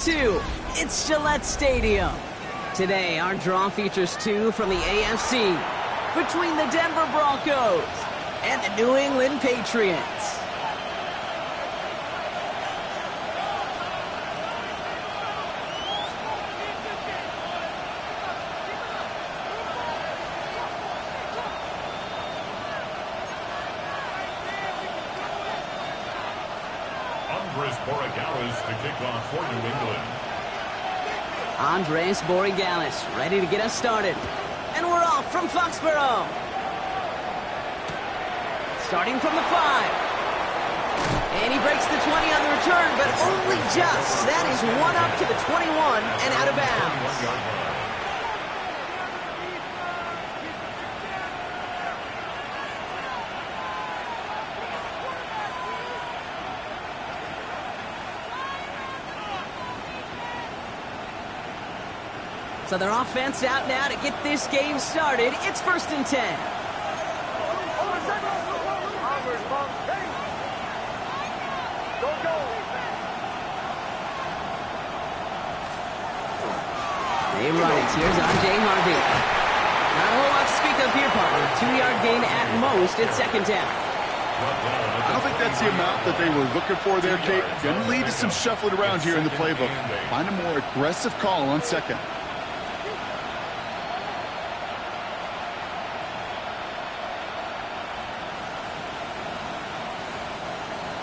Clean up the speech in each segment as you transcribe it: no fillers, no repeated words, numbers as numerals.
Two, it's Gillette Stadium. Today, our draw features two from the AFC between the Denver Broncos and the New England Patriots. To kick off for New England. Andres Borregales ready to get us started. And we're off from Foxborough. Starting from the 5. And he breaks the 20 on the return, but only just. That is one up to the 21 and out of bounds. So their offense out now to get this game started. It's 1st and 10. They run it. Here's J. Harvey. Not a whole lot to speak of here, partner. 2-yard gain at most at 2nd down. I don't think that's the amount that they were looking for there, Kate. Going to lead to some shuffling around here in the playbook. Find a more aggressive call on 2nd.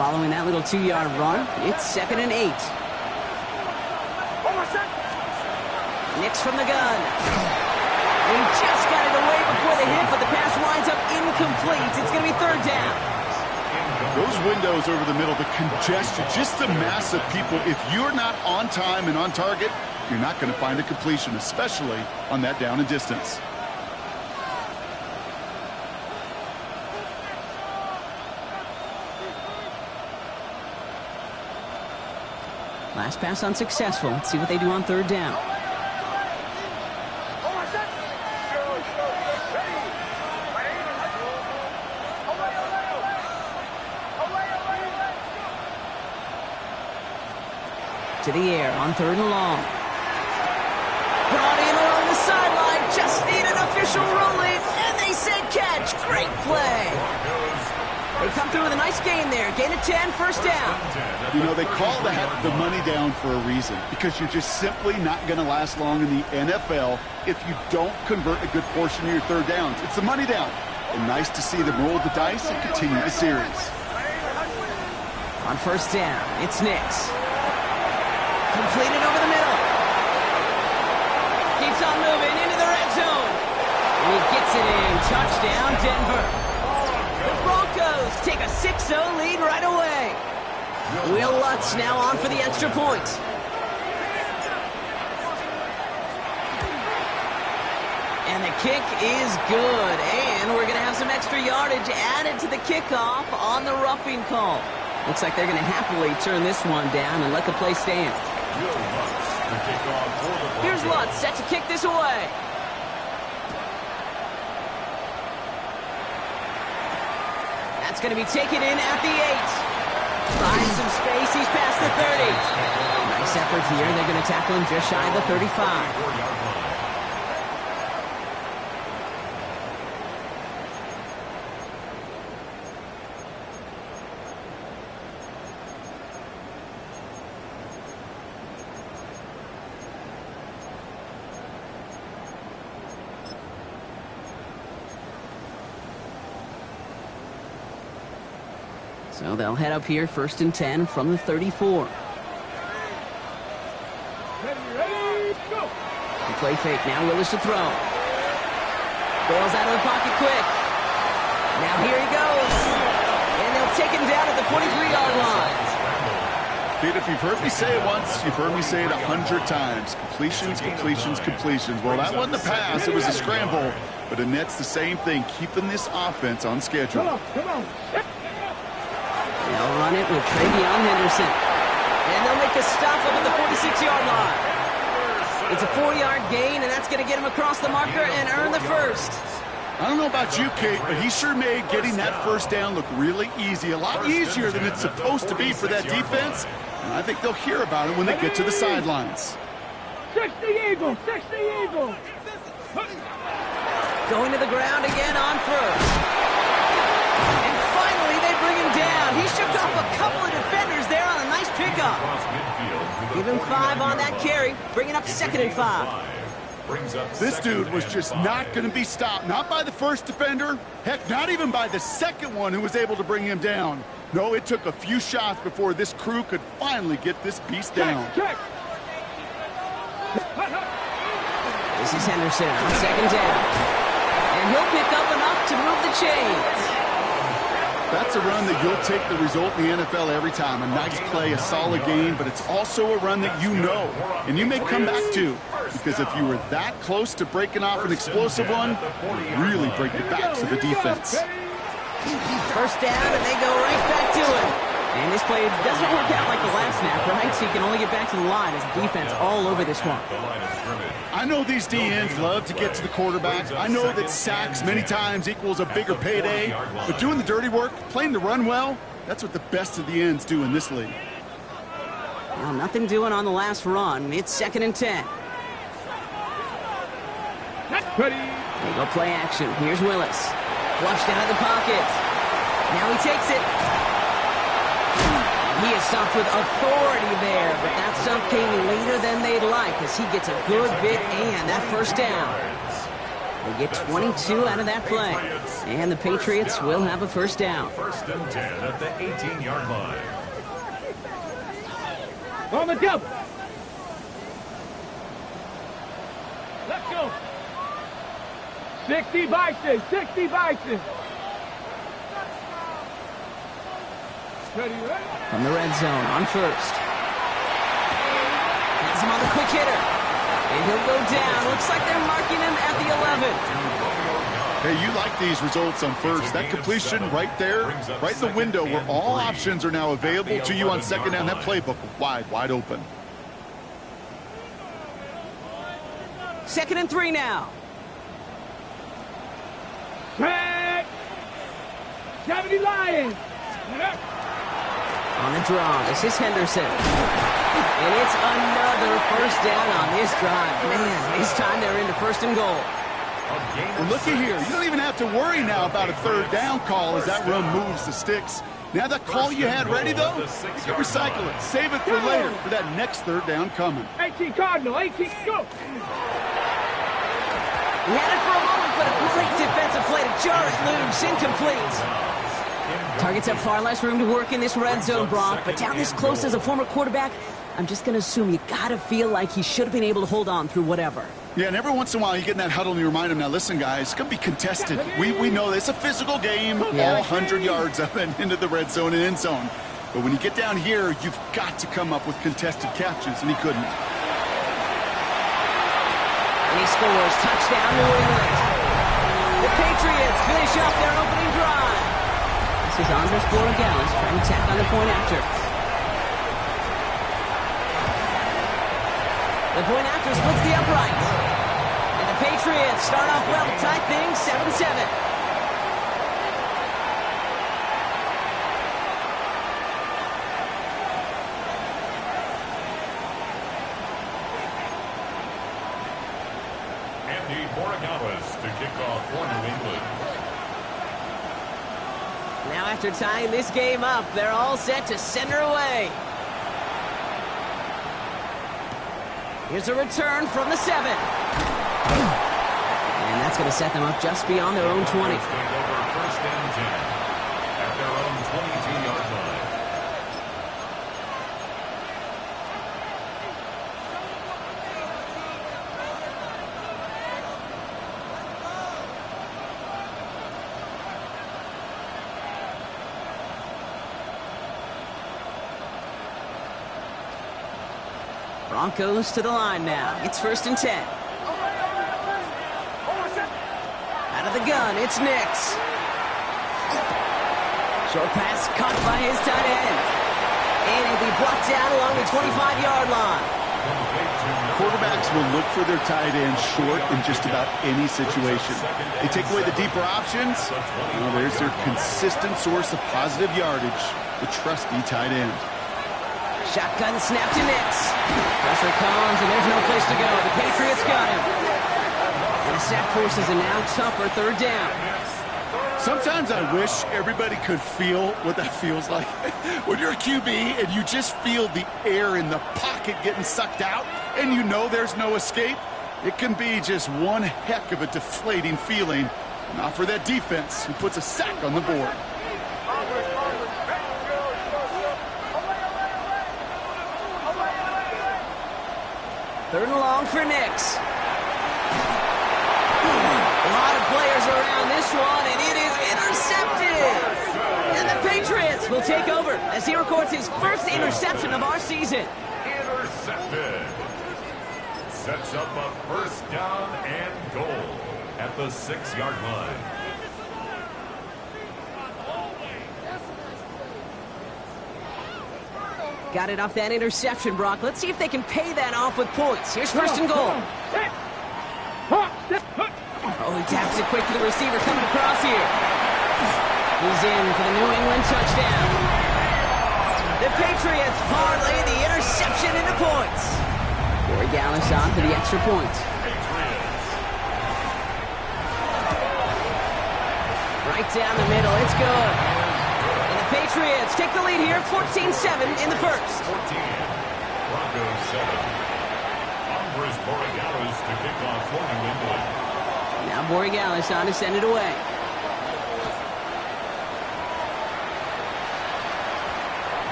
Following that little 2-yard run, it's 2nd and 8. Nix from the gun. He just got it away before the hit, but the pass winds up incomplete. It's going to be 3rd down. Those windows over the middle, the congestion, just the mass of people. If you're not on time and on target, you're not going to find a completion, especially on that down and distance. Last pass unsuccessful. Let's see what they do on 3rd down. To the air on 3rd and long. Brought in along the sideline. Just need an official ruling. And they said catch. Great play. They come through with a nice gain there. Gain of 10, 1st down. You know, they call that the money down for a reason, because you're just simply not going to last long in the NFL if you don't convert a good portion of your 3rd downs. It's the money down. And nice to see them roll the dice and continue the series. On 1st down, it's Nix. Completed over the middle. Keeps on moving into the red zone. He gets it in. Touchdown, Denver. The Broncos take a 6-0 lead right away. Will Lutz now on for the extra point. And the kick is good. And we're going to have some extra yardage added to the kickoff on the roughing call. Looks like they're going to happily turn this one down and let the play stand. Here's Lutz set to kick this away. That's going to be taken in at the 8. Finds some space. He's past the 30. Nice effort here. They're going to tackle him just shy of the 35. So they'll head up here, 1st and 10 from the 34. The play fake, now Willis to throw. Bails out of the pocket quick. Now here he goes. And they'll take him down at the 43-yard line. Kid, if you've heard me say it once, you've heard me say it 100 times. Completions, completions, completions. Well, that wasn't a pass. It was a scramble. But Annette's the same thing, keeping this offense on schedule. Come on. They'll run it with Travion Henderson. And they'll make the stop up at the 46-yard line. It's a 4-yard gain, and that's going to get him across the marker and earn the first. I don't know about you, Kate, but he sure made getting that 1st down look really easy. A lot easier than it's supposed to be for that defense. And I think they'll hear about it when they get to the sidelines. 60 Eagles, 60 Eagles. Going to the ground again on first. And finally they bring him down. He shook off a couple of defenders there on a nice pickup. Give him 5 on that carry, bringing up 2nd and 5. This dude was just not going to be stopped. Not by the first defender. Heck, not even by the second one who was able to bring him down. No, it took a few shots before this crew could finally get this beast down. Check. This is Henderson on 2nd down. And he'll pick up enough to move the chains. That's a run that you'll take the result in the NFL every time. A nice play, a solid game, but it's also a run that you know, and you may come back to. Because if you were that close to breaking off an explosive one, you really break the backs of the defense. First down, and they go right back to it. And this play doesn't work out like the last snap, right? So you can only get back to the line as the defense all over this one. I know these DNs love to get to the quarterback. I know that sacks many times equals a bigger payday. But doing the dirty work, playing the run well, that's what the best of the ends do in this league. Well, nothing doing on the last run. It's 2nd and 10. Ready. They go play action. Here's Willis. Flushed out of the pocket. Now he takes it. He is stopped with authority there, but that stop came later than they'd like as he gets a good bit and that first down. They get 22 out of that play, and the Patriots will have a first down. 1st and 10 at the 18-yard line. On the double. Let's go. 60 Bison, 60 Bison. Ready, ready. From the red zone on first. Has him on the quick hitter. And he'll go down. Looks like they're marking him at the 11. Hey, you like these results on first. That completion right there, right in the window where all options are now available to you on 2nd down. That playbook wide open. 2nd and 3 now. Back. 70 Lions. On the draw, this is Henderson. And it's another first down on this drive. Man, this time they're into 1st and goal. Well, looky here. You don't even have to worry now about a 3rd down call as that run moves the sticks. Now that call you had ready, though, you can recycle it. Save it for later for that next 3rd down coming. 18 Cardinal, 18, go. He had it for a moment, but a great defensive play to jar it loose. Incomplete. Targets have far less room to work in this red zone, Brock, but down this close as a former quarterback, I'm just going to assume you got to feel like he should have been able to hold on through whatever. Yeah, and every once in a while you get in that huddle and you remind him, now listen, guys, it's going to be contested. We know it's a physical game, all 100 yards up and into the red zone and end zone. But when you get down here, you've got to come up with contested catches, and he couldn't. And he scores. Touchdown, New England. The Patriots finish up their opening drive. This is Andres Borregales trying to tack on the point after. The point after splits the uprights. And the Patriots start off well to tie things 7-7. To kick off for New England. Now after tying this game up, they're all set to send her away. Here's a return from the 7. And that's going to set them up just beyond their own 20. Over 1st and 10 at their own 22-yard line. Broncos to the line now. It's 1st and 10. Out of the gun, it's Nix. Short pass caught by his tight end. And it'll be blocked down along the 25-yard line. Quarterbacks will look for their tight end short in just about any situation. They take away the deeper options. Well, there's their consistent source of positive yardage, the trusty tight end. Shotgun snap to Nix. Pressure comes, and there's no place to go. The Patriots got him. And the sack forces a now tougher third down. Sometimes I wish everybody could feel what that feels like. When you're a QB and you just feel the air in the pocket getting sucked out and you know there's no escape, it can be just one heck of a deflating feeling. Not for that defense who puts a sack on the board. Third and long for Nix. A lot of players around this one, and it is intercepted. And the Patriots will take over as he records his first interception of our season. Intercepted. Sets up a first down and goal at the 6-yard line. Got it off that interception, Brock. Let's see if they can pay that off with points. Here's first and goal. Oh, he taps it quick to the receiver coming across here. He's in for the New England touchdown. The Patriots parlay the interception into points. Corey Gallis on for the extra point. Right down the middle. It's good. And the Patriots take the lead here, 14-7 in the first. 14. Broncos 7. Andres Borregales to kick off for New England. Now Borregales on to send it away.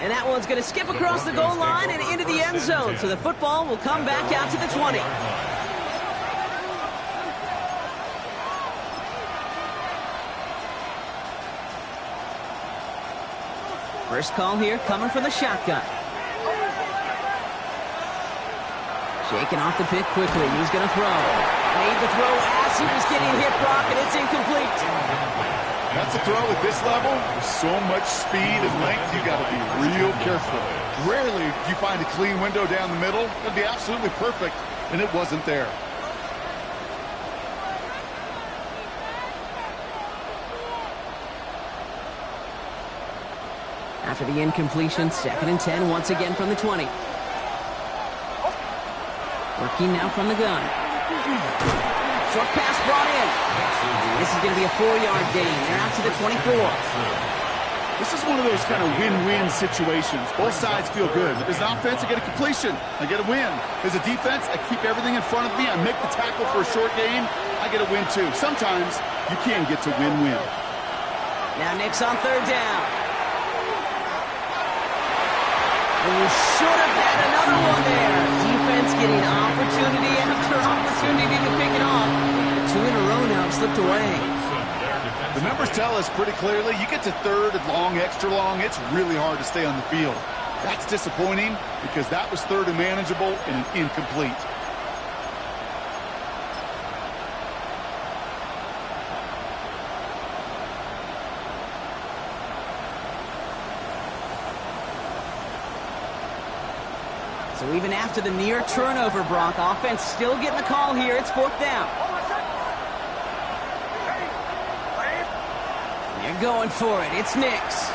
And that one's going to skip across the goal line and into the end zone. So the football will come back out to the 20. First call here coming from the shotgun. Shaking off the pick quickly. He's going to throw. Made the throw as he was getting hit, Brock, and it's incomplete. That's a throw at this level. With so much speed and length, you got to be real careful. Rarely do you find a clean window down the middle. That'd be absolutely perfect, and it wasn't there. After the incompletion, 2nd and 10 once again from the 20. Working now from the gun. Short pass brought in. This is going to be a 4-yard gain. They're out to the 24. This is one of those kind of win-win situations. Both sides feel good. As an offense, I get a completion. I get a win. As a defense, I keep everything in front of me. I make the tackle for a short gain. I get a win, too. Sometimes you can get to win-win. Now Nix on third down. We should have had another one there. Defense getting opportunity after opportunity to pick it off. The 2 in a row now have slipped away. The numbers tell us pretty clearly, you get to third and long, extra long, it's really hard to stay on the field. That's disappointing because that was third and manageable and an incomplete. So even after the near turnover, Brock, offense still getting the call here. It's 4th down. They're going for it. It's Nix.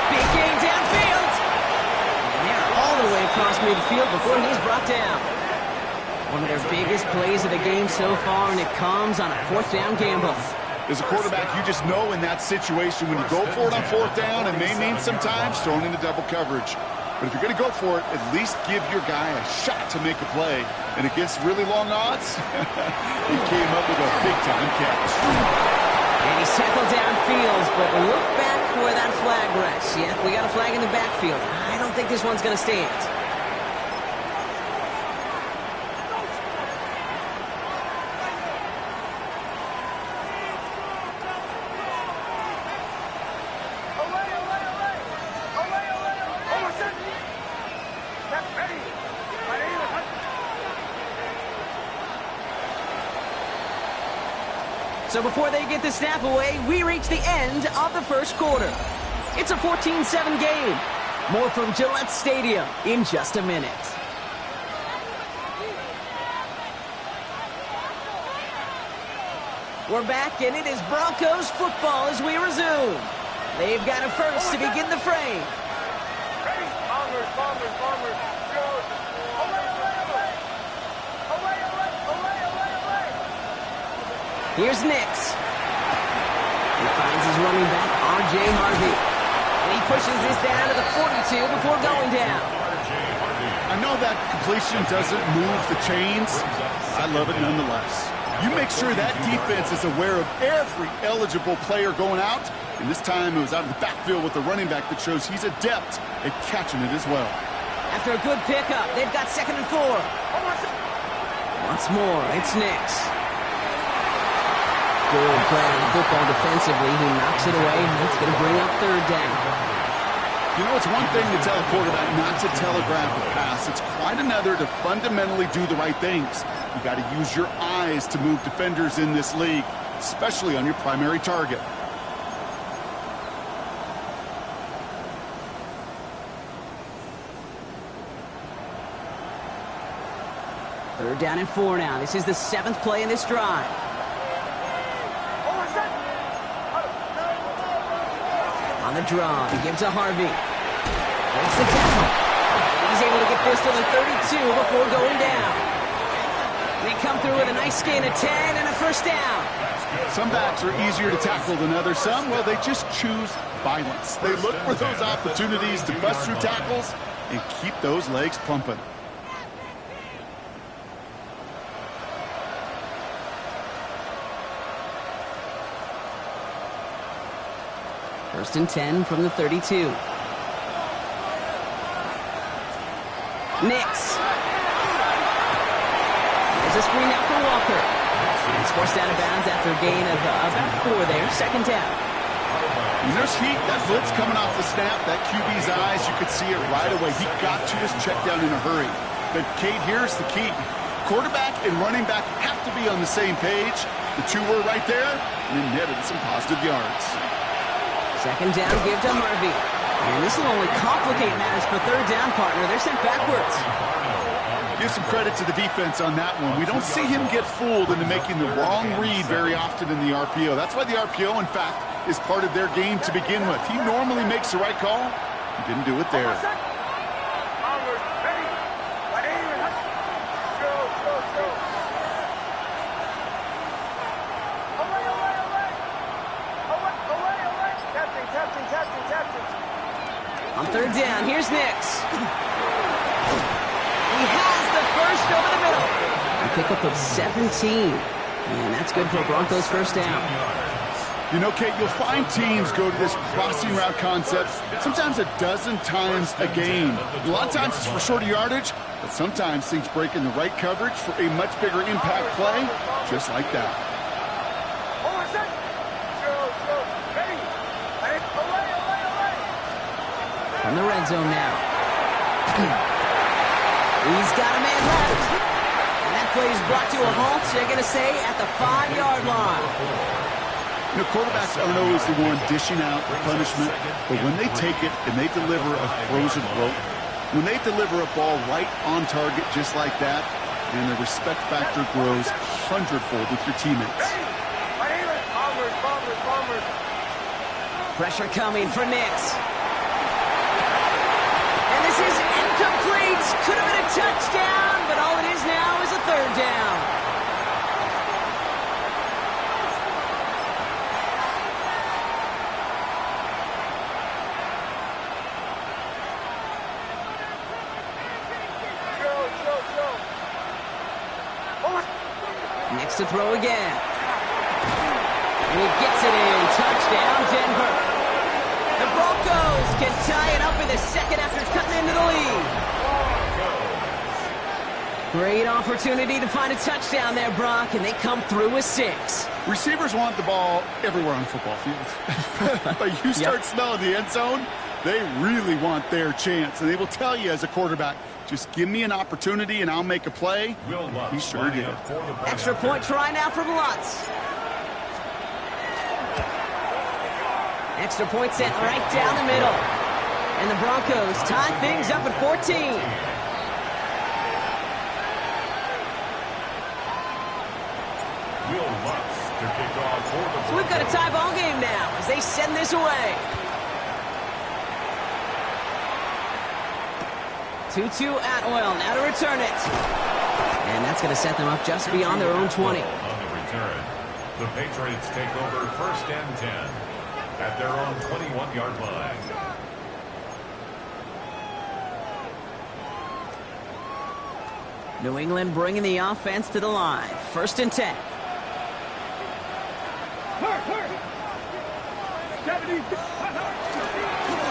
Big game downfield. And they're all the way across midfield before he's brought down. One of their biggest plays of the game so far, and it comes on a 4th down gamble. As a quarterback, you just know in that situation when you go for it on 4th down, it may mean sometimes throwing into double coverage. But if you're going to go for it, at least give your guy a shot to make a play. And against really long odds, he came up with a big-time catch. And he's tackled downfield, but look back where that flag rests. Yeah, we got a flag in the backfield. I don't think this one's going to stand. So before they get the snap away, we reach the end of the first quarter. It's a 14-7 game. More from Gillette Stadium in just a minute. We're back, and it is Broncos football as we resume. They've got a first to begin the frame. Here's Nix. He finds his running back, R.J. Harvey. And he pushes this down to the 42 before going down. I know that completion doesn't move the chains. I love it nonetheless. You make sure that defense is aware of every eligible player going out. And this time it was out of the backfield with the running back that shows he's adept at catching it as well. After a good pickup, they've got 2nd and 4. Once more, it's Nix. Good play on the football defensively. He knocks it away, and it's going to bring up 3rd down. You know, it's one thing to tell a quarterback not to telegraph a pass. It's quite another to fundamentally do the right things. You got to use your eyes to move defenders in this league, especially on your primary target. Third down and 4 now. This is the 7th play in this drive. On the draw, he gives to Harvey. Breaks the tackle. And he's able to get this to the 32 before going down. They come through with a nice gain of 10 and a first down. Some backs are easier to tackle than others. Some, well, they just choose violence. They look for those opportunities to bust through tackles and keep those legs pumping. First and 10 from the 32. Nix. There's a screen out for Walker. He's forced out of bounds after a gain of about 4 there. 2nd down. When there's heat, that blitz coming off the snap, that QB's eyes, you could see it right away. He got to his check down in a hurry. But, Kate, here's the key. Quarterback and running back have to be on the same page. The two were right there, and then netted some positive yards. 2nd down, give to Harvey. And this will only complicate matters for 3rd down, partner. They're sent backwards. Give some credit to the defense on that one. We don't see him get fooled into making the wrong read very often in the RPO. That's why the RPO, in fact, is part of their game to begin with. He normally makes the right call. He didn't do it there. On 3rd down, here's Nix. He has the first over the middle. A pickup of 17. And that's good for a Broncos first down. You know, Kate, you'll find teams go to this crossing route concept sometimes a dozen times a game. A lot of times it's for shorter yardage, but sometimes things break in the right coverage for a much bigger impact play, just like that. From the red zone now. He's got a man left. And that play is brought to a halt, they're going to say, at the 5-yard line. You know, quarterbacks aren't always the one dishing out the punishment, but when they take it and they deliver a frozen rope, when they deliver a ball right on target just like that, and the respect factor grows 100-fold with your teammates. Pressure coming for Nix. And this is incomplete. Could have been a touchdown, but all it is now is a 3rd down. Nix to throw again. And he gets it in. Touchdown, Denver. The Broncos can tie it up in the 2nd after cutting into the lead. Great opportunity to find a touchdown there, Brock, and they come through with 6. Receivers want the ball everywhere on the football field. But you start smelling the end zone, they really want their chance. And they will tell you as a quarterback, just give me an opportunity and I'll make a play. He sure did. Extra point try now from Lutz. Extra point sent right down the middle. And the Broncos tie things up at 14. So we've got a tie ball game now as they send this away. 2-2 Atwell, now to return it. And that's going to set them up just beyond their own 20. On the return, the Patriots take over 1st and 10 at their own 21-yard line. New England bringing the offense to the line. 1st and 10.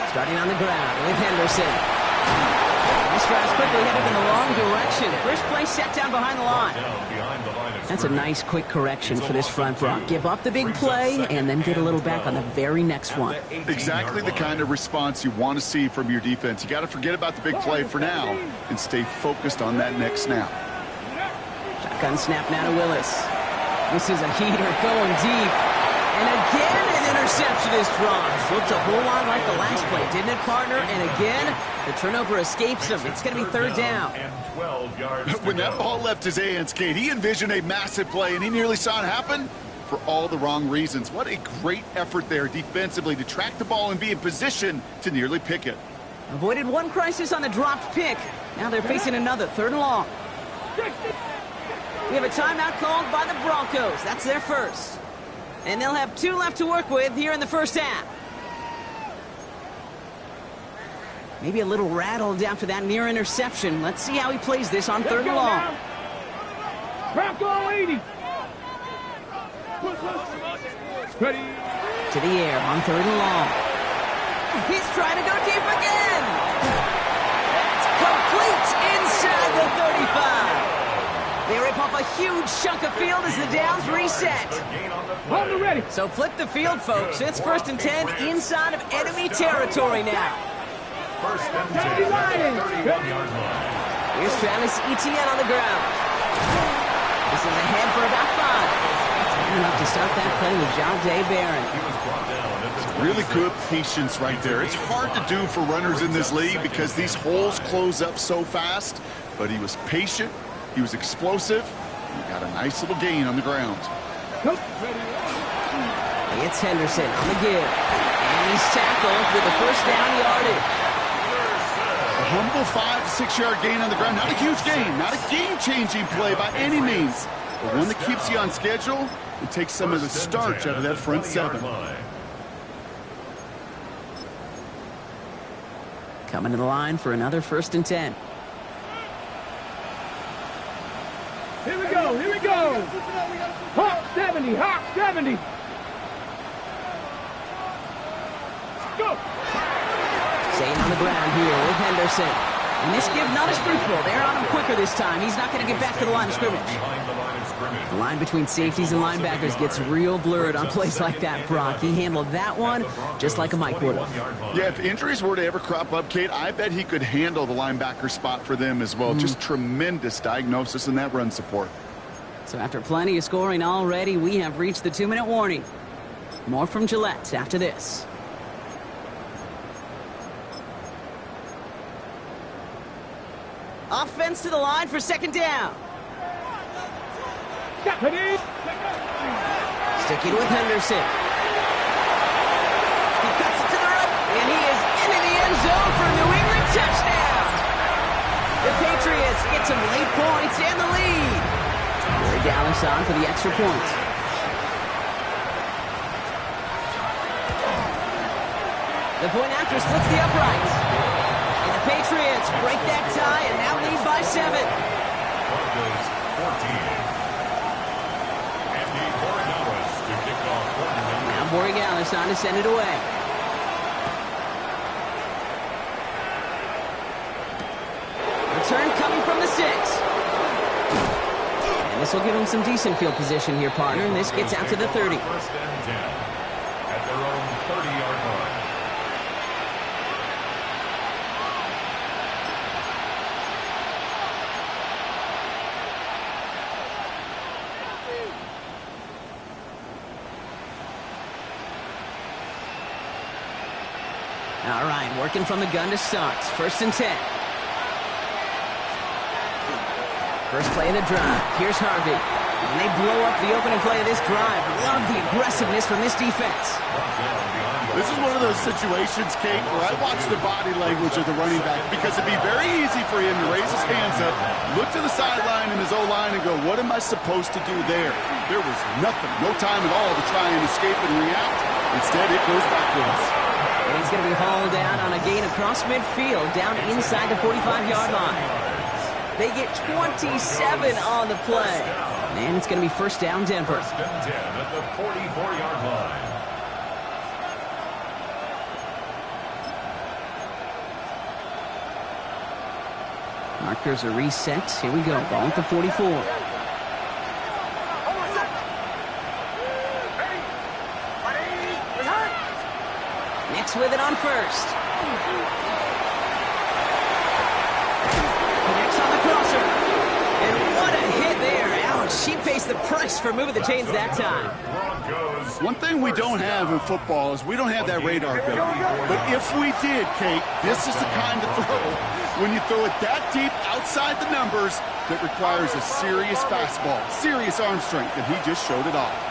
Starting on the ground with Henderson. This drive's quickly headed in the wrong direction. First play set down behind the line. That's a nice quick correction for this front, Brock. Give up the big play and then get a little back on the very next one. Exactly the kind of response you want to see from your defense. You got to forget about the big play for now and stay focused on that next snap. Shotgun snap now to Willis. This is a heater going deep. And again, an interception is drawn. Looked a whole lot like the last play, didn't it, partner? And again, the turnover escapes him. It's going to be 3rd down. When that ball left his hands, Kate, he envisioned a massive play, and he nearly saw it happen for all the wrong reasons. What a great effort there defensively to track the ball and be in position to nearly pick it. Avoided one crisis on the dropped pick. Now they're facing another, 3rd and long. We have a timeout called by the Broncos. That's their first. And they'll have 2 left to work with here in the first half. Maybe a little rattled after that near interception. Let's see how he plays this on 3rd and long. Bronco 80. Ready. To the air on 3rd and long. He's trying to go deep again. That's complete inside the 35. They rip off a huge chunk of field as the downs reset. On the ready. So flip the field, folks. It's 1st and 10 inside of enemy territory now. 1st and 10 at the 31-yard line. Here's Travis Etienne on the ground. This is ahead for about 5. Enough to start that play with Jahdae Barron. He was brought down at the Really good patience right there. It's hard to do for runners in this league because these holes close up so fast. But he was patient. He was explosive. He got a nice little gain on the ground. It's Henderson on the give. And he's tackled with the 1st down yardage. A humble 5 to 6 yard gain on the ground. Not a huge gain. Not a game-changing play by any means. But one that keeps you on schedule and takes some of the starch out of that front 7. Coming to the line for another 1st and 10. Here we go. Here we go. Hawk 70. Hawk 70. Go. Staying on the ground here with Henderson. And this give not as fruitful. They're on him quicker this time. He's not going to get back to the line of scrimmage. The line between safeties and linebackers gets real blurred on plays like that, Brock. He handled that one just like a Mike would have. Yeah, if injuries were to ever crop up, Kate, I bet he could handle the linebacker spot for them as well. Just tremendous diagnosis in that run support. So after plenty of scoring already, we have reached the 2-minute warning. More from Gillette after this. Offense to the line for 2nd down. Sticking with Henderson. He cuts it to the right, and he is into the end zone for a New England touchdown. The Patriots get some late points and the lead. Corey Dallas on for the extra point. The point after splits the uprights. And the Patriots break that tie and now lead by 7. Broncos 14. And the Borregales to kick off quarter number. Now Borregales on to send it away. Return coming from the 6. And this will give them some decent field position here, partner. And this gets out to the 30. 1st and 10 at their own 30-yard line. All right, working from the gun to start. 1st and 10. First play of the drive. Here's Harvey. And they blow up the opening play of this drive. Love the aggressiveness from this defense. This is one of those situations, Kate, where I watch the body language of the running back because it'd be very easy for him to raise his hands up, look to the sideline in his O-line and go, what am I supposed to do there? There was nothing, no time at all to try and escape and react. Instead, it goes backwards. And he's going to be hauled down on a gain across midfield, down inside the 45-yard line. They get 27 on the play. And it's going to be first down, Denver. First and 10 at the 44-yard line. Markers are reset. Here we go. Ball at the 44. Next with it on first. Connects on the crosser. And what a hit there. Ouch. She pays the price for moving the chains that time. One thing we don't have in football is we don't have that radar gun. But if we did, Kate, this is the kind of throw, when you throw it that deep outside the numbers, that requires a serious fastball, serious arm strength, and he just showed it off.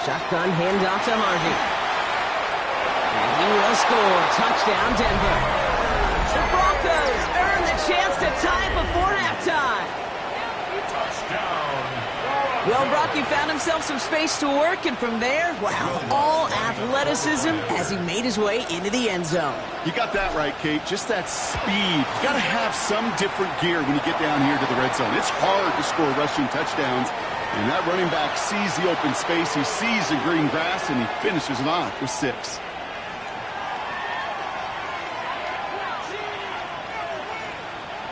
Shotgun handoff to Harvey. And he will score. Touchdown, Denver. The Broncos earn the chance to tie it before halftime. Touchdown. Well, Brock, he found himself some space to work, and from there, wow, all athleticism as he made his way into the end zone. You got that right, Kate. Just that speed. You got to have some different gear when you get down here to the red zone. It's hard to score rushing touchdowns. And that running back sees the open space, he sees the green grass, and he finishes it off with 6.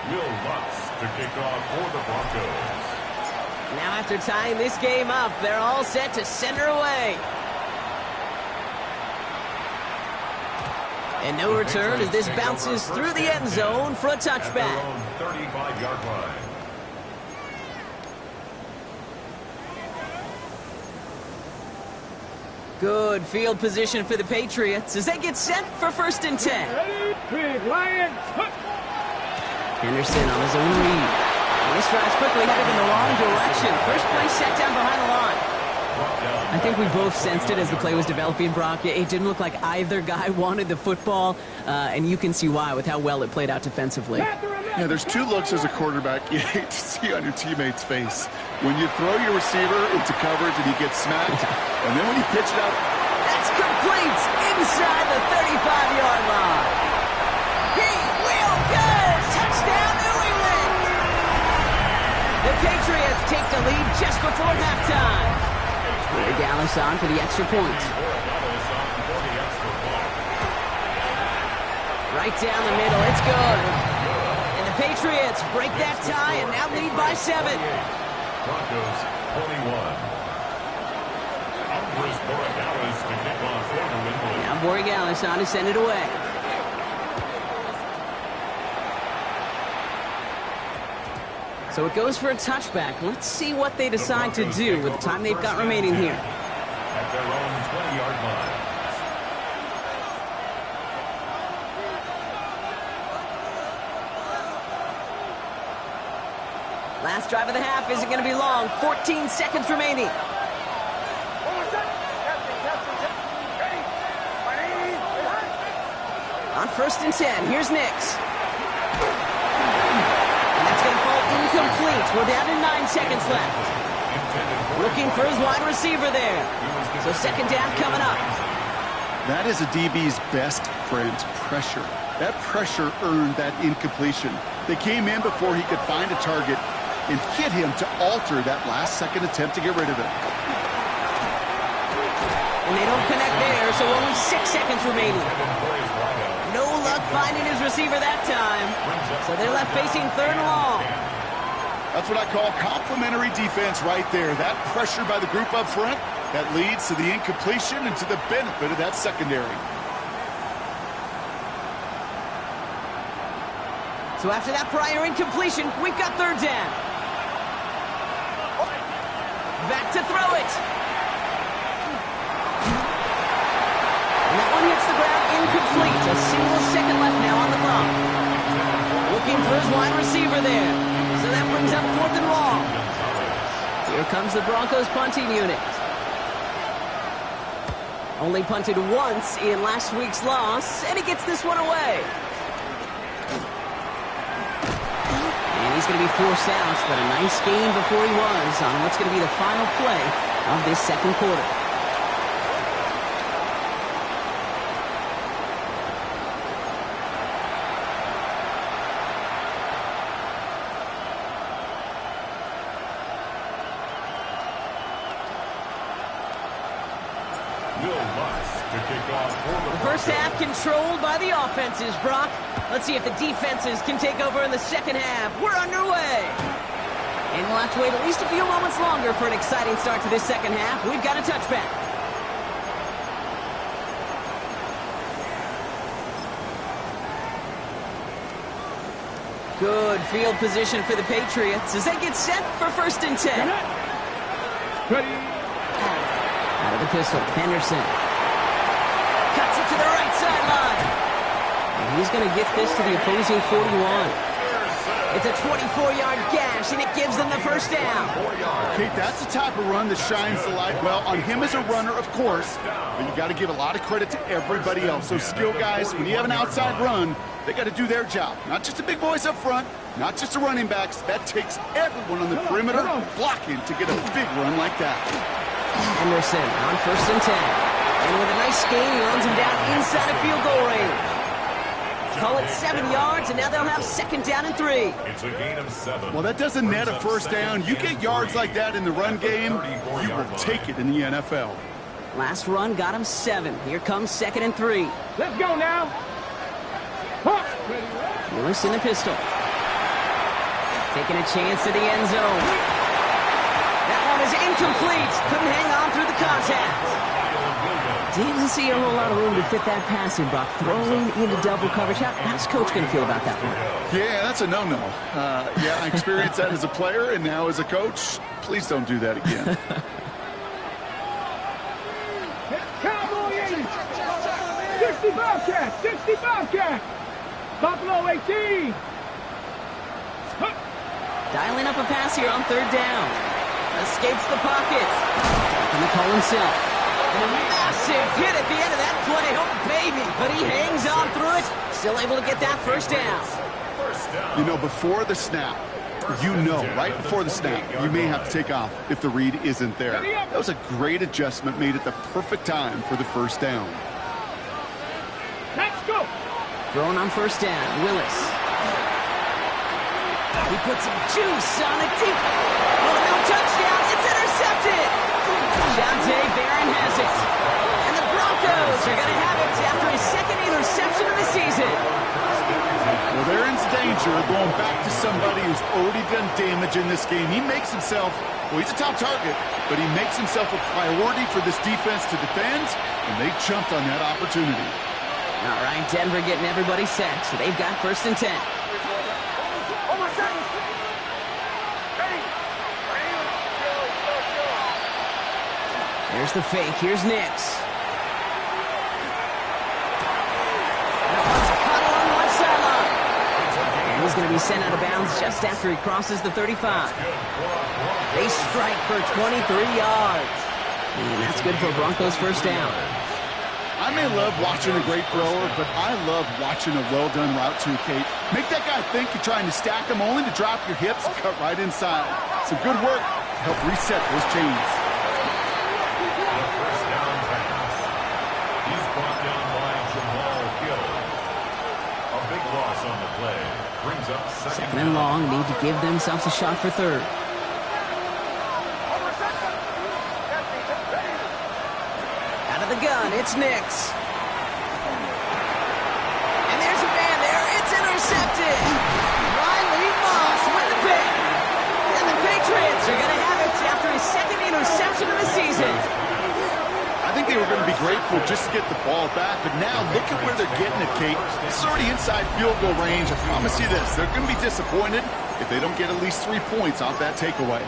Will Lutz to kick off for the Broncos. Now after tying this game up, they're all set to send her away. And no return as this bounces through the end zone for a touchback. 35-yard line. Good field position for the Patriots as they get set for first and 10. Big Lions. Henderson on his own read. And this drive's quickly headed in the wrong direction. First play set down behind the line. I think we both sensed it as the play was developing, Brock. It didn't look like either guy wanted the football, and you can see why with how well it played out defensively. Yeah, there's 2 looks as a quarterback you hate to see on your teammate's face. When you throw your receiver into coverage and he gets smacked, and then when you pitch it out. That's complete inside the 35-yard line. He will go! Touchdown, New England! The Patriots take the lead just before halftime. Dallas on for the extra point. Right down the middle, it's good. And the Patriots break that tie and now lead by 7. Broncos 21. Now Borregales on to send it away. So it goes for a touchback. Let's see what they decide to do with the time they've got remaining here. At their own 20-yard line. Last drive of the half isn't going to be long. 14 seconds remaining. On first and 10, here's Nix. And that's going to fall incomplete. We're down to 9 seconds left. Looking for his wide receiver there. So second down coming up. That is a DB's best friend, pressure. That pressure earned that incompletion. They came in before he could find a target and hit him to alter that last-second attempt to get rid of it. And they don't connect there, so only 6 seconds remaining. No luck finding his receiver that time. So they're left facing third and long. That's what I call complimentary defense right there. That pressure by the group up front That leads to the incompletion and to the benefit of that secondary. So after that prior incompletion, we've got third down. Back to throw it. And that one hits the ground incomplete. A single second left now on the clock. Looking for his wide receiver there. So that brings up 4th and long. Here comes the Broncos punting unit. Only punted once in last week's loss, and he gets this one away. And he's going to be forced out, but a nice gain before he was on what's going to be the final play of this second quarter. The first half controlled by the offenses, Brock. Let's see if the defenses can take over in the second half. We're underway. And we'll have to wait at least a few moments longer for an exciting start to this second half. We've got a touchback. Good field position for the Patriots as they get set for 1st and 10. Ready. Out of the pistol, Henderson. Cuts it to the right sideline. And he's going to get this to the opposing 41. It's a 24-yard gash, and it gives them the first down. Okay, that's the type of run that shines the light well on him as a runner, of course, but you got to give a lot of credit to everybody else. Those skill guys, when you have an outside run, they got to do their job. Not just the big boys up front, not just the running backs. That takes everyone on the perimeter blocking to get a big run like that. Henderson on 1st and 10. And with a nice gain, he runs him down inside of field goal range. Call it 7 yards, and now they'll have 2nd down and 3. It's a gain of 7. Well, that doesn't net a first down. You get yards like that in the run game, you will take it in the NFL. Last run got him 7. Here comes 2nd and 3. Let's go now. Huh. Willis in the pistol. Taking a chance to the end zone. That one is incomplete. Couldn't hang on through the contact. Didn't see a whole lot of room to fit that pass in, Brock. Throwing into double coverage. How's Coach going to feel about that one? Yeah, that's a no-no. Yeah, I experienced that as a player and now as a coach. Please don't do that again. Cowboy 80. 65 cat. 65 cat. Buffalo 18. Huh. Dialing up a pass here on 3rd down. Escapes the pocket. And the call himself. And a massive hit at the end of that play. Oh, baby. But he hangs on through it. Still able to get that first down. You know, before the snap, right before the snap, you may have to take off if the read isn't there. That was a great adjustment made at the perfect time for the first down. Let's go. Throwing on 1st down, Willis. He puts some juice on it deep. Oh, no touchdown. It's intercepted. Jonte Barron has it. And the Broncos are going to have it after his 2nd interception of the season. Well, they're in danger of going back to somebody who's already done damage in this game. He makes himself, well, he's a top target, but he makes himself a priority for this defense to defend, and they jumped on that opportunity. All right, Denver getting everybody set. So they've got 1st and 10. There's the fake. Here's Nix. That one's caught along the left sideline. And he's going to be sent out of bounds just after he crosses the 35. They strike for 23 yards. And that's good for a Broncos first down. I may love watching a great thrower, but I love watching a well-done route too, Kate. Make that guy think you're trying to stack him only to drop your hips and cut right inside. Some good work to help reset those chains. On the play. Brings up 2nd and long. Need to give themselves a shot for 3rd. Out of the gun, it's Nix. And there's a man there. It's intercepted. Riley Moss with the pick. And the Patriots are going to have it after his 2nd interception of the season. they were going to be grateful just to get the ball back, but now look at where they're getting it, Kate. It's already inside field goal range. I promise you this, they're going to be disappointed if they don't get at least 3 points off that takeaway.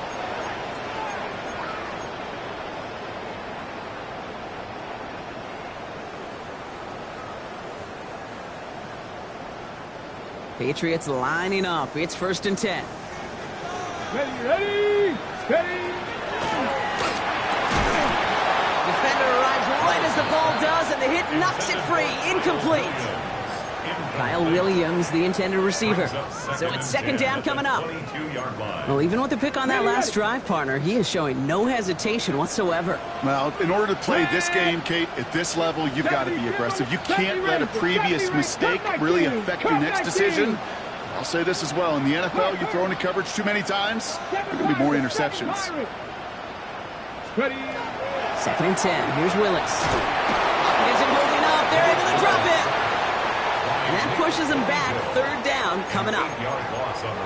Patriots lining up. It's 1st and 10. Ready, steady. Defender arrives right as the ball does, and the hit knocks it free. Incomplete. Kyle Williams, the intended receiver. So it's 2nd down coming up. Well, even with the pick on that last drive, partner, he is showing no hesitation whatsoever. Well, in order to play this game, Kate, at this level, you've got to be aggressive. You can't let a previous mistake really affect your next decision. I'll say this as well. In the NFL, you throw into coverage too many times, there are going to be more interceptions. 2nd and 10. Here's Willis. Pocket isn't holding up. They're able to drop it. And that pushes them back. 3rd down coming up.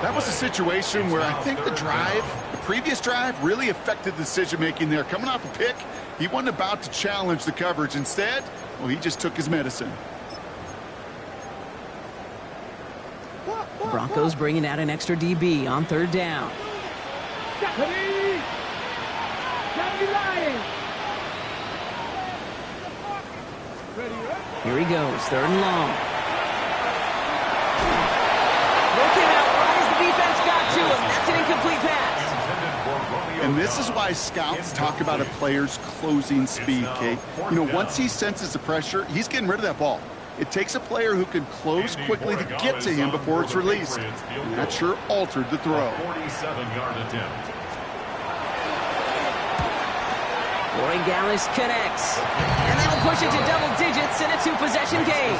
That was a situation where I think the previous drive, really affected the decision-making there. Coming off a pick, he wasn't about to challenge the coverage. Instead, well, he just took his medicine. The Broncos bringing out an extra DB on 3rd down. Here he goes, 3rd and long. Came out right as the defense got to him. That's an incomplete pass. And this is why scouts talk about a player's closing speed, Kate. You know, once he senses the pressure, he's getting rid of that ball. It takes a player who can close quickly to get to him before it's released. And that sure altered the throw. 47-yard attempt. Corey Gallis connects. And that'll push it to double digits in a 2-possession game.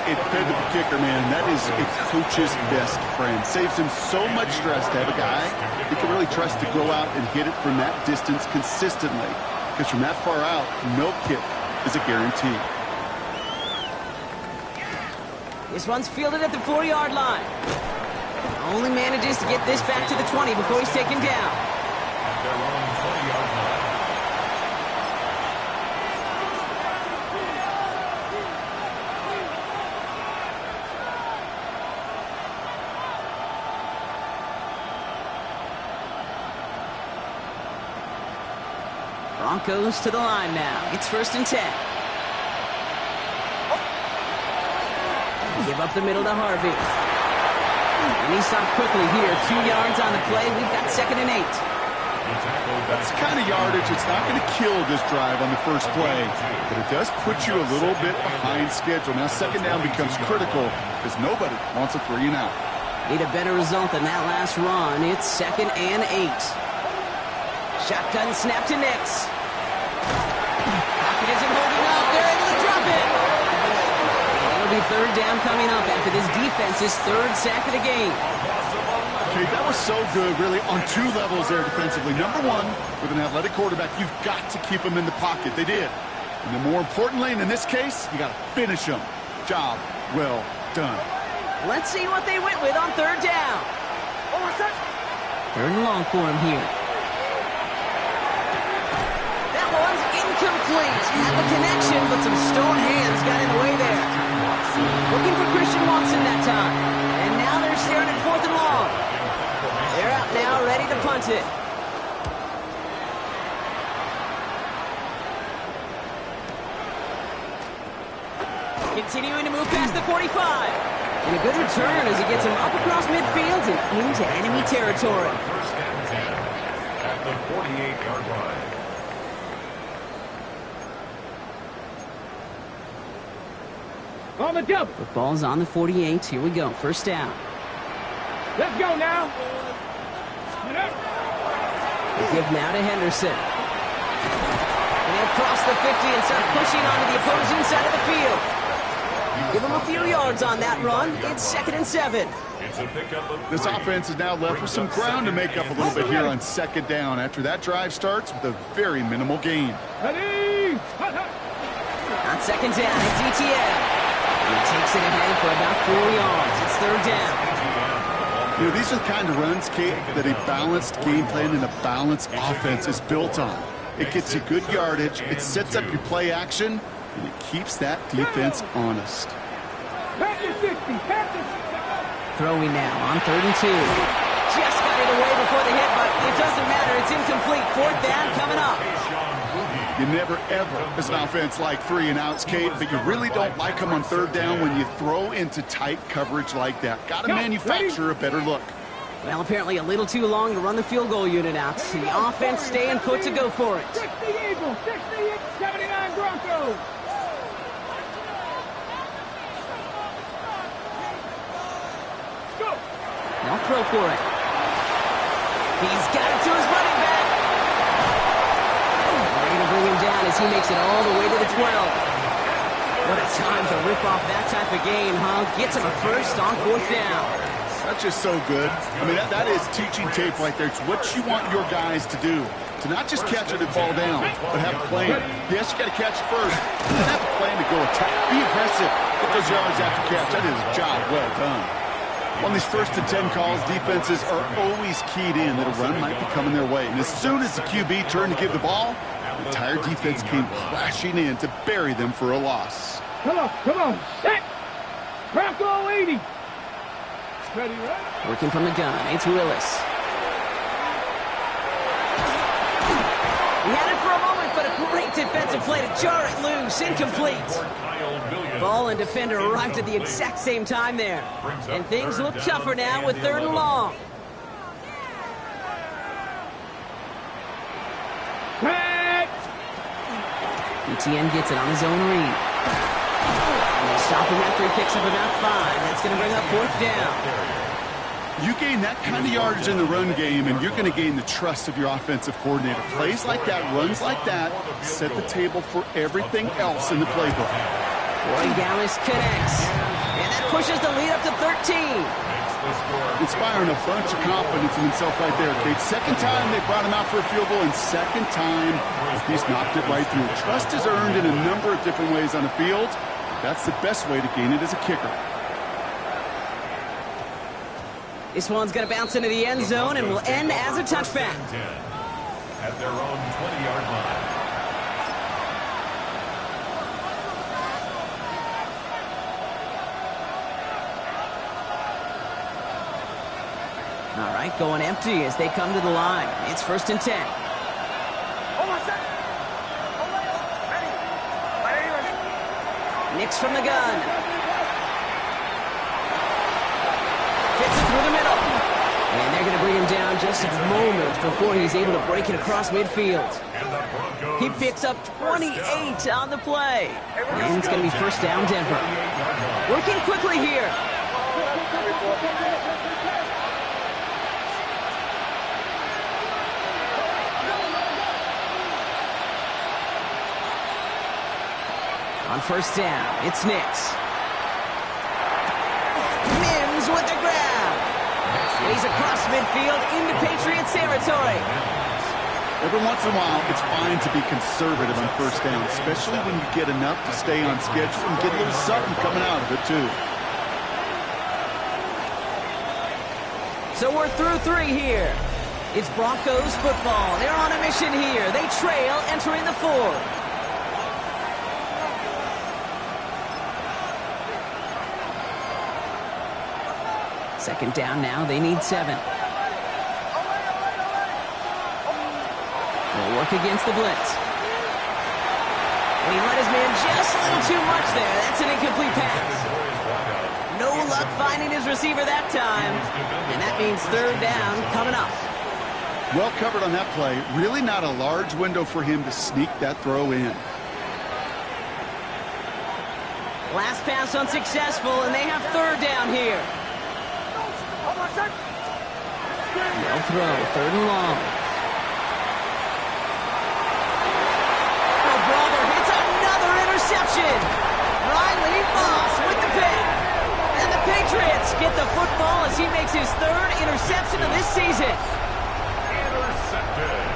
It fed the kicker, man. That is a coach's best friend. Saves him so much stress to have a guy he can really trust to go out and hit it from that distance consistently. Because from that far out, no kick is a guarantee. This one's fielded at the 4-yard line. Only manages to get this back to the 20 before he's taken down. At their own 20-yard line. Broncos to the line now. It's 1st and 10. Give up the middle to Harvey. And he stops quickly here. 2 yards on the play. We've got 2nd and 8. That's the kind of yardage it's not going to kill this drive on the first play, but it does put you a little bit behind schedule. Now 2nd down becomes critical because nobody wants a 3 and out. Need a better result than that last run. It's 2nd and 8. Shotgun snap to Nix. Pocket isn't holding up. They're able to drop it. And it'll be 3rd down coming up after this defense's 3rd sack of the game. Okay, that was so good, really, on 2 levels there defensively. Number 1, with an athletic quarterback, you've got to keep him in the pocket. They did. And then more importantly, and in this case, you got to finish him. Job well done. Let's see what they went with on 3rd down. 3rd and long for him here. That one's incomplete. Had the connection, but some stone hands got in the way there. Looking for Christian Watson that time. And now they're staring at 4th and long. They're out now, ready to punt it. Continuing to move past the 45. And a good return as he gets him up across midfield and into enemy territory. 1st and 10 at the 48-yard line. On the double. Football's on the 48. Here we go. 1st down. Let's go now. They give now to Henderson. And they'll cross the 50 and start pushing onto the opposing side of the field. Give them a few yards on that run. It's 2nd and 7. It's a pickup of This offense is now left with some ground to make up a little bit here on 2nd down after that drive starts with a very minimal gain. Ready. On 2nd down, it's ETN. He takes it ahead for about 4 yards. It's 3rd down. You know, these are the kind of runs, Kate, that a balanced game plan and a balanced offense is built on. It gets you good yardage, it sets up your play action, and it keeps that defense honest. Throwing now on 3rd and 2. Just got it away before the hit, but it doesn't matter. It's incomplete. 4th down coming up. You never, ever, as an offense, like 3 and outs, Kate, but you really don't like them on 3rd down when you throw into tight coverage like that. Got to manufacture a better look. Well, apparently a little too long to run the field goal unit out. The offense staying put to go for it. 60 Eagles, 79 Broncos. Go. They'll throw for it. He's got it to his running back. They're going to bring him down as he makes it all the way to the 12. What a time to rip off that type of game, huh? Gets him a first on 4th down. That's just so good. I mean, that is teaching tape right there. It's what you want your guys to do. To not just catch it and fall down, but have a plan. Yes, you got to catch it first, but then have a plan to go attack. Be aggressive. Get those yards after catch. That is a job well done. On these 1st and 10 calls, defenses are always keyed in that a run might be coming their way. And as soon as the QB turned to give the ball, the entire defense came crashing in to bury them for a loss. Come on, set. Bronco 80. Ready, right? Working from the gun, it's Willis. He had it for a moment, but a great defensive play to jar it loose. Incomplete. Ball and defender arrived at the exact same time there. And things look tougher now with 3rd and long. ETN gets it on his own read. And they stop him after he picks up about 5. That's going to bring up 4th down. You gain that kind of yardage in the run game, and you're going to gain the trust of your offensive coordinator. Plays like that, runs like that, set the table for everything else in the playbook. Roy Gallis connects, and that pushes the lead up to 13. Inspiring a bunch of confidence in himself right there, Kate. 2nd time they brought him out for a field goal, and 2nd time he's knocked it right through. Trust is earned in a number of different ways on the field. That's the best way to gain it as a kicker. This one's going to bounce into the end zone and will end as a touchback. At their own 20-yard line. All right, going empty as they come to the line. It's 1st and 10. Nix from the gun. Fits it through the middle. And they're going to bring him down just a moment before he's able to break it across midfield. He picks up 28 on the play. And it's going to be 1st down Denver. Working quickly here. On 1st down, it's Nix. Mims with the grab. And he's across midfield into Patriots territory. Every once in a while, it's fine to be conservative on 1st down, especially when you get enough to stay on schedule and get a little something coming out of it, too. So we're through 3 here. It's Broncos football. They're on a mission here. They trail entering the 4th. 2nd down now. They need 7. They'll work against the blitz. And he let his man just a little too much there. That's an incomplete pass. No luck finding his receiver that time. And that means 3rd down coming up. Well covered on that play. Really not a large window for him to sneak that throw in. Last pass unsuccessful, and they have 3rd down here. They'll throw 3rd and long. Oh, brother, it's another interception. Riley Moss with the pick. And the Patriots get the football as he makes his 3rd interception of this season. Intercepted.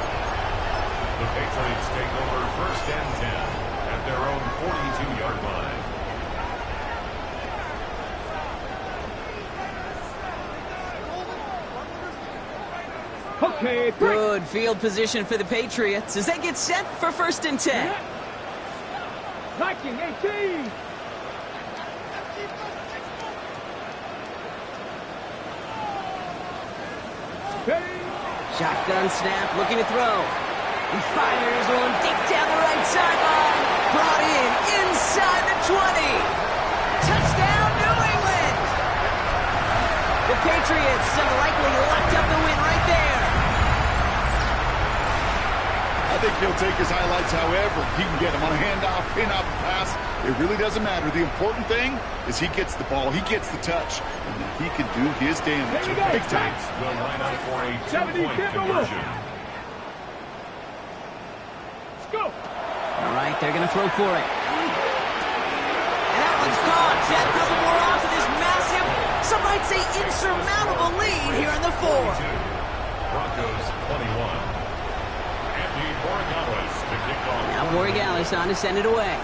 The Patriots take over 1st and 10 at their own 42-yard line. Okay, break. Good field position for the Patriots as they get set for 1st and 10. Liking 18. Shotgun snap, looking to throw. He fires one deep down the right sideline. Brought in inside the 20. Touchdown, New England! The Patriots have likely locked up the win right there. I think he'll take his highlights however he can get them on a handoff, pin-off, pass. It really doesn't matter. The important thing is he gets the ball, he gets the touch, and then he can do his damage. Big time. Will line up for a 2-point conversion. Let's go. All right, they're going to throw for it. And that one's caught. Add a couple more on to this massive, some might say insurmountable lead here in the 4. Broncos 21. Andy Borregales to kick off. Now Borregales on to send it away.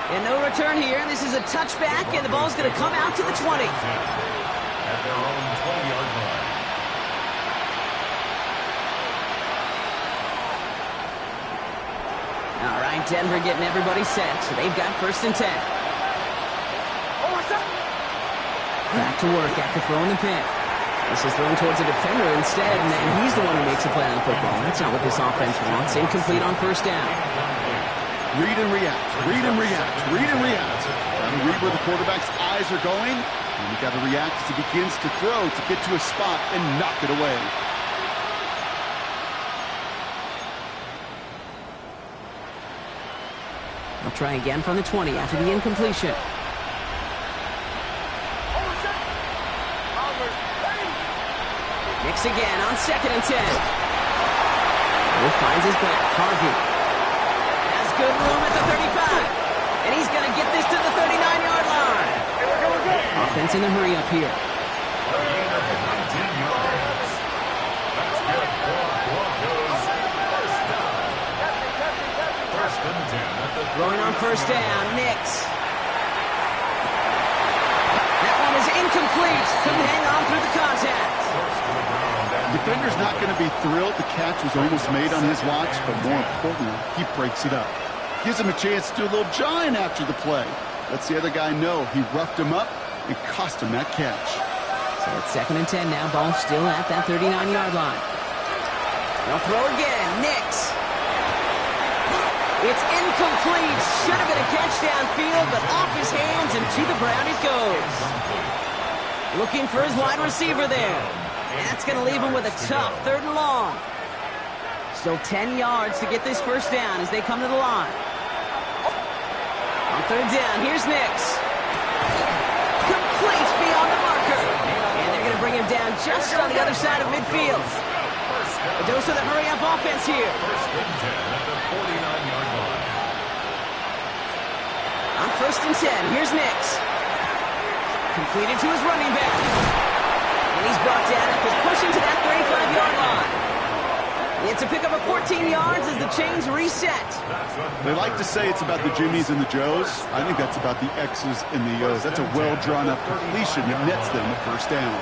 And no return here. This is a touchback, and the ball's going to come out to the 20. At their own 20-yard line. All right, Denver getting everybody set, so they've got 1st and 10. Back to work after throwing the pick. This is thrown towards a defender instead, and he's the one who makes a play on the football. That's not what this offense wants. Incomplete on 1st down. Read and react, read and react, read and react. Got to read where the quarterback's eyes are going, and you got to react as he begins to throw to get to a spot and knock it away. They'll try again from the 20 after the incompletion. Nix again on 2nd and 10. He finds his back. Harvey has good room at the 35. And he's going to get this to the 39-yard line. Offense in the hurry up here. That's good for Broncos. 1st down. 1st and 10 at the Throwing on 1st down, Nix. That one is incomplete. Couldn't hang on through the contact. Defender's not going to be thrilled the catch was almost made on his watch, but more importantly, he breaks it up. Gives him a chance to do a little jawing after the play. Lets the other guy know he roughed him up and cost him that catch. So it's 2nd and 10 now. Ball still at that 39-yard line. They'll throw again. Nix. It's incomplete. Should have been a catch downfield, but off his hands and to the ground it goes. Looking for his wide receiver there. That's going to leave him with a tough 3rd and long. Still 10 yards to get this 1st down as they come to the line. On 3rd down, here's Nix. Complete beyond the marker. And they're going to bring him down just on the other side of midfield. A dose of the hurry-up offense here. 1st and 10 at the 49-yard line. On 1st and 10, here's Nix. Completed to his running back. And he's brought down after pushing to that 35-yard line. It's a pickup of 14 yards as the chains reset. They like to say it's about the Jimmies and the Joes. I think that's about the X's and the O's. That's a well-drawn-up completion that nets them a 1st down.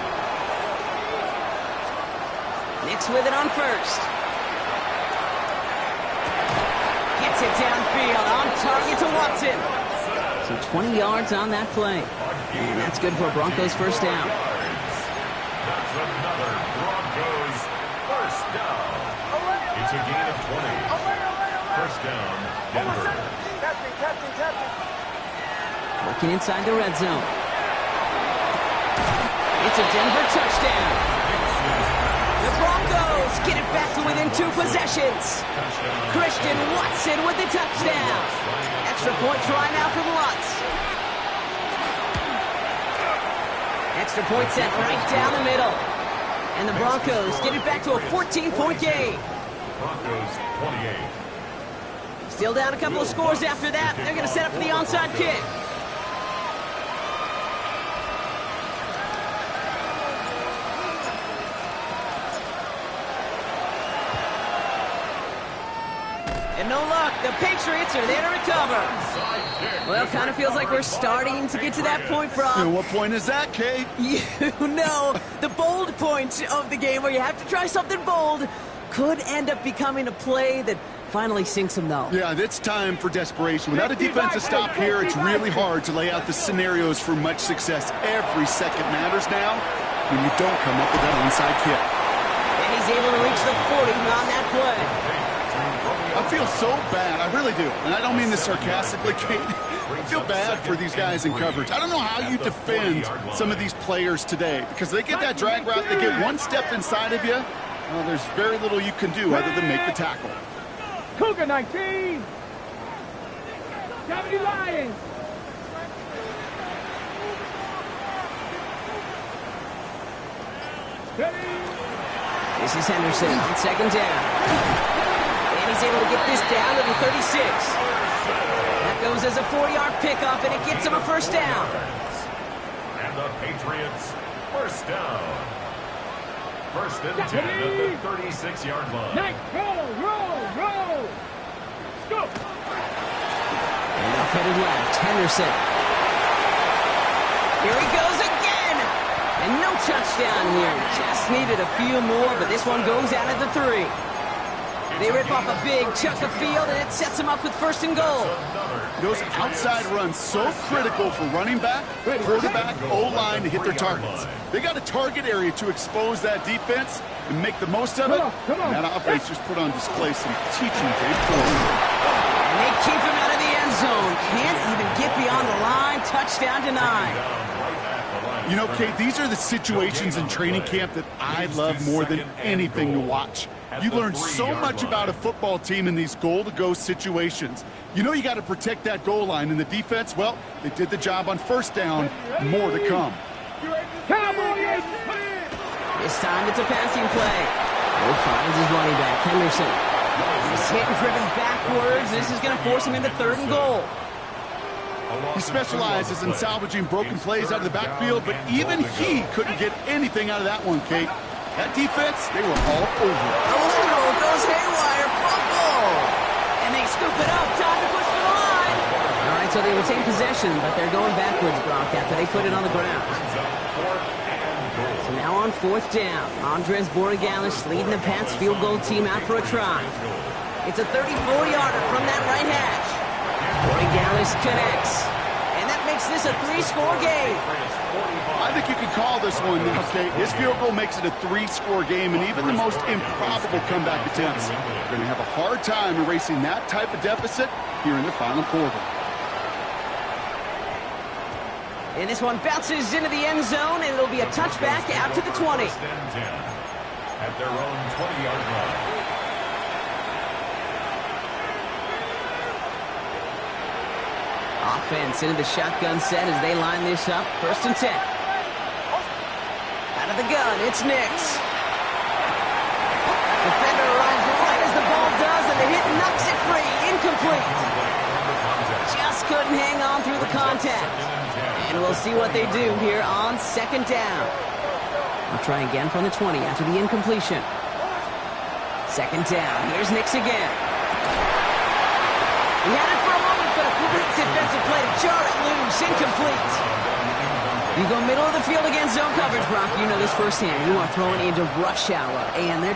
Nix with it on 1st. Gets it downfield, on target to Watson. So 20 yards on that play. And that's good for a Broncos 1st down. That's another Broncos 1st down. It's a gain of 20. 1st down, Denver. Working inside the red zone. It's a Denver touchdown. The Broncos get it back to within 2 possessions. Christian Watson with the touchdown. Extra point try now from Lutz. Extra point set right down the middle. And the Broncos get it back to a 14-point game. Broncos 28. Still down a couple of scores after that. They're going to set up for the onside kick. It And no luck. The Patriots are there to recover. Well, kind of feels like we're starting to get to that point, Brock. And what point is that, Kate? You know, the bold point of the game where you have to try something bold could end up becoming a play that finally sinks them, though. Yeah, it's time for desperation. Without a defensive stop here, it's really hard to lay out the scenarios for much success. Every second matters now when you don't come up with that onside kick. And he's able to reach the 40 on that play. I feel so bad. I really do. And I don't mean this sarcastically, Kate. I feel bad for these guys in coverage. I don't know how you defend some of these players today because they get that drag route, they get one step inside of you. Well, there's very little you can do other than make the tackle. Cougar 19. 70 Lions. This is Henderson on second down. And he's able to get this down to the 36. That goes as a 4-yard pickup, and it gets him a first down. And the Patriots, first down. First and 10 at the 36-yard line. Nice, roll. Scoop. And off headed left, Henderson. Here he goes again. And no touchdown here. Just needed a few more, but this one goes out at the 3. They rip off a big chunk of field, and it sets them up with first and goal. Those outside runs so critical for running back, quarterback, O-line to hit their targets. They got a target area to expose that defense and make the most of it. Come on. And that offense just put on display some teaching tape for them. And they keep him out of the end zone. Can't even get beyond the line. Touchdown denied. You know, Kate, these are the situations in training camp that I love more than anything to watch. You learn so much about a football team in these goal-to-go situations. You know you got to protect that goal line, and the defense, well, they did the job on first down. More to come. Cowboys. This time it's a passing play. He finds his running back, Henderson. He's hit and driven backwards. This is going to force him into third and goal. He specializes in salvaging broken plays out of the backfield, but even he couldn't get anything out of that one, Kate. That defense, they were all over it. Oh, goes haywire. Fumble. And they scoop it up. Time to push for the line. All right, so they retain possession, but they're going backwards, Brock, after they put it on the ground. So now on fourth down, Andres Borregalis leading the Pats field goal team out for a try. It's a 34-yarder from that right hash. Borregalis connects. And that makes this a 3-score game. I think you can call this one now, Kate. This field goal makes it a 3-score game, and even the most improbable comeback attempts are going to have a hard time erasing that type of deficit here in the final quarter. And this one bounces into the end zone, and it'll be a touchback out to the 20. At their own 20-yard line. Offense into the shotgun set as they line this up. First and 10. Out of the gun, it's Nix. Defender arrives right as the ball does, and the hit knocks it free. Incomplete. Just couldn't hang on through the contact. And we'll see what they do here on second down. I'll try again from the 20 after the incompletion. Second down. Here's Nix again. He had it for a moment, but a great defensive play to jar it loose. Incomplete. You go middle of the field against zone coverage, Brock. You know this firsthand. You are throwing into rush hour, and there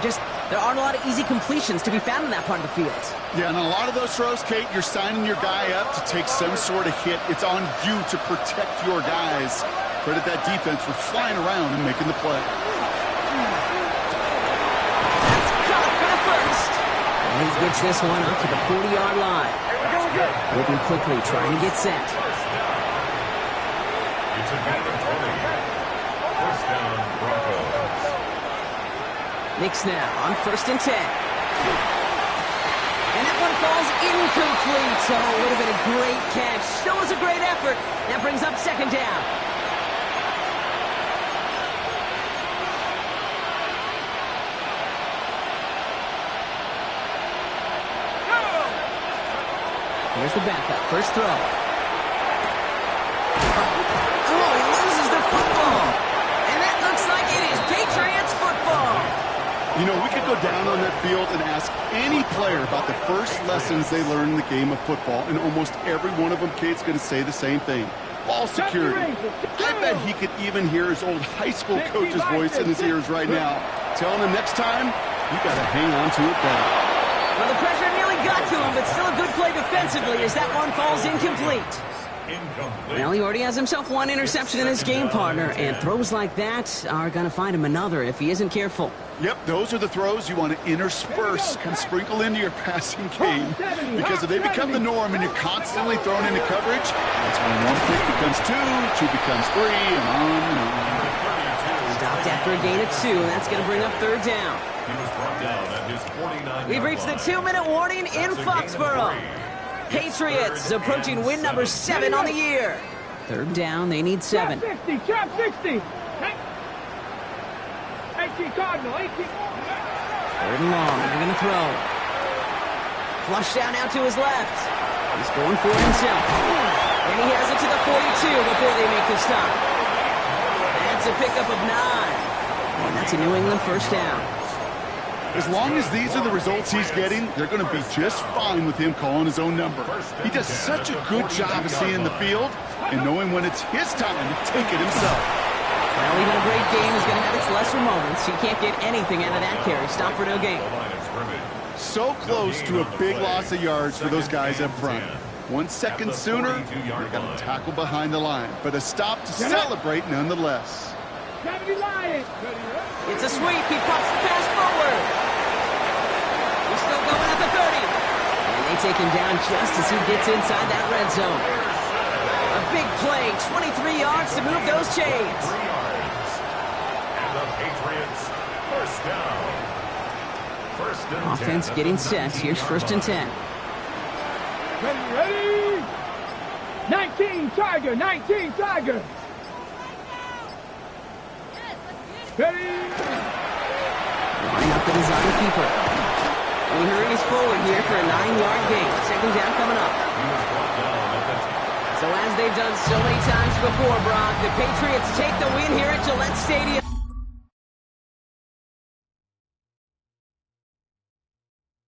aren't a lot of easy completions to be found in that part of the field. Yeah, and a lot of those throws, Kate, you're signing your guy up to take some sort of hit. It's on you to protect your guys. Credit that defense for flying around and making the play. That's caught for the first. And he gets this one up to the 40-yard line. Moving quickly, trying to get set. It's a gain of 20. First down, Broncos. Nix now on first and 10. And that one falls incomplete. So it would have been a great catch. Still was a great effort. That brings up second down. Here's the backup. First throw. Oh, he loses the football. And that looks like it is Patriots football. You know, we could go down on that field and ask any player about the first lessons they learned in the game of football, and almost every one of them, Kate's going to say the same thing. Ball security. I bet he could even hear his old high school coach's voice in his ears right now, telling him next time, you got to hang on to it better. Well, the pressure nearly got to him, but still a good play defensively as that one falls incomplete. Well, he already has himself one interception in his game, partner, and throws like that are going to find him another if he isn't careful. Yep, those are the throws you want to intersperse and sprinkle into your passing game. Because if they become the norm and you're constantly thrown into coverage, that's when one pick becomes two becomes three, and on and on. Stopped after a gain of 2, and that's going to bring up third down. He was brought down at his 49-yard We've reached the 2-minute warning in Foxborough. Patriots approaching win number 7 on the year. Third down, they need 7. Trap 60, trap 60. 18 Cardinal, 18. Third and long, they're going to throw. Flush down out to his left. He's going for it himself. And he has it to the 42 before they make the stop. That's a pickup of 9. And that's a New England first down. As long as these are the results he's getting, they're going to be just fine with him calling his own number. He does such a good job of seeing the field and knowing when it's his time to take it himself. Well, even a great game is going to have its lesser moments. He can't get anything out of that carry. Stop for no gain. So close to a big loss of yards for those guys up front. 1 second sooner, they're going to tackle behind the line. But a stop to celebrate nonetheless. It's a sweep. He pops the pass forward. He's still going at the 30. And they take him down just as he gets inside that red zone. A big play, 23 yards to move those chains. 3 yards. And the Patriots, first down. First and 10. Offense getting set. Here's first and 10. Ready? 19 Tiger, 19 Tiger. Ready? Line up the design keeper. And he hurries forward here for a 9-yard gain. Second down coming up. So as they've done so many times before, Brock, the Patriots take the win here at Gillette Stadium.